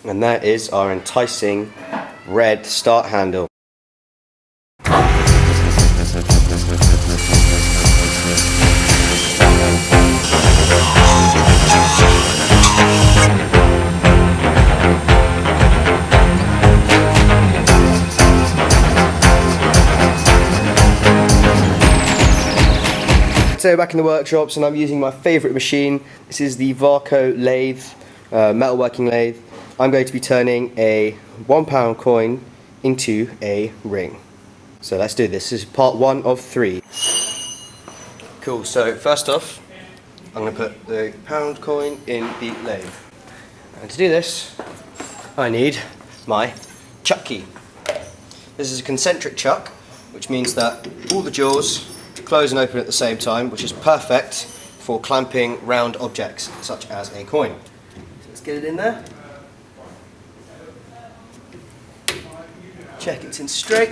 And that is our enticing red start handle. So back in the workshops, and I'm using my favourite machine. This is the Varco lathe, metalworking lathe. I'm going to be turning a £1 coin into a ring. So let's do this. This is part 1 of 3. Cool, so first off, I'm going to put the pound coin in the lathe. And to do this, I need my chuck key. This is a concentric chuck, which means that all the jaws close and open at the same time, which is perfect for clamping round objects, such as a coin. So let's get it in there. Check it's in straight.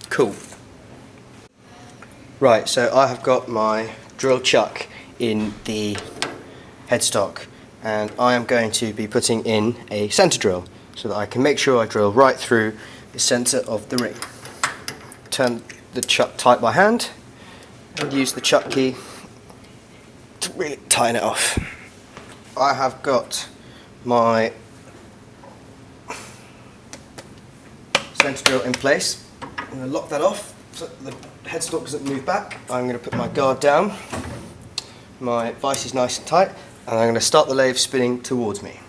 Cool. Right, so I have got my drill chuck in the headstock, and I am going to be putting in a centre drill so that I can make sure I drill right through the centre of the ring. Turn the chuck tight by hand and use the chuck key to really tighten it off. I have got my centre drill in place. I'm going to lock that off so the headstock doesn't move back. I'm going to put my guard down, my vise is nice and tight, and I'm going to start the lathe spinning towards me.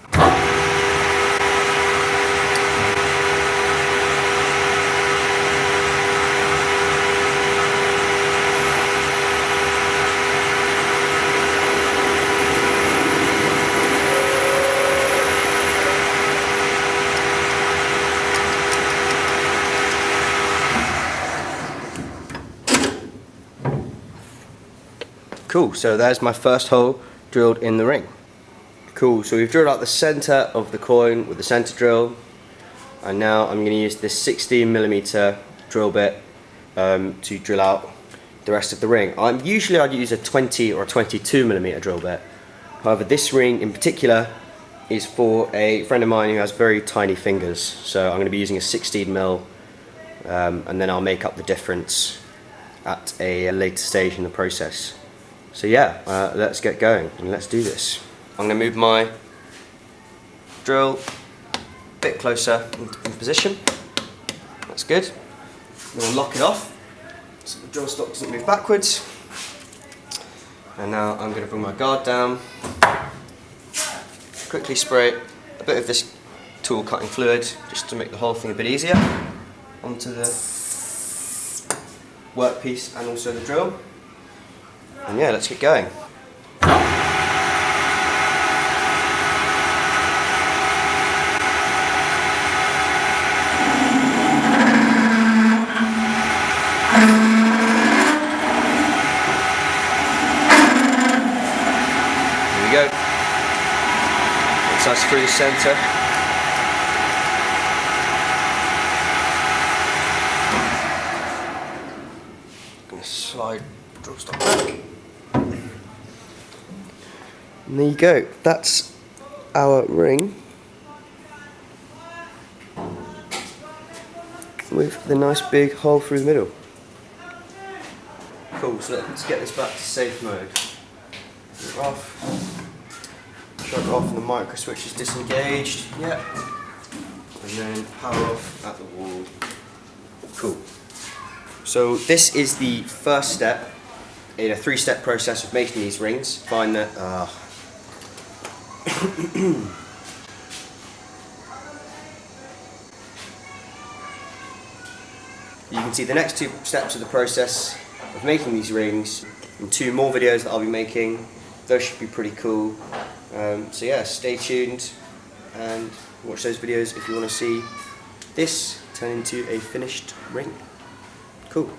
Cool, so there's my first hole drilled in the ring. Cool, so we've drilled out the centre of the coin with the centre drill, and now I'm going to use this 16mm drill bit to drill out the rest of the ring. Usually I'd use a 20 or a 22mm drill bit. However, this ring in particular is for a friend of mine who has very tiny fingers, so I'm going to be using a 16mm, and then I'll make up the difference at a later stage in the process. So yeah, let's get going and let's do this. I'm going to move my drill a bit closer in position. That's good. I'm going to lock it off so the drill stock doesn't move backwards. And now I'm going to bring my guard down, quickly spray a bit of this tool cutting fluid just to make the whole thing a bit easier onto the workpiece and also the drill. And yeah, let's get going. Here we go. It's us through the centre. Gonna slide the drill stock back. And there you go, that's our ring with the nice big hole through the middle. Cool, so let's get this back to safe mode. Put it off, shut it off, and the micro switch is disengaged, yeah. And then power off at the wall. Cool. So this is the first step in a 3-step process of making these rings. Find that you can see the next 2 steps of the process of making these rings in 2 more videos that I'll be making. Those should be pretty cool. So yeah, stay tuned and watch those videos if you want to see this turn into a finished ring. Cool.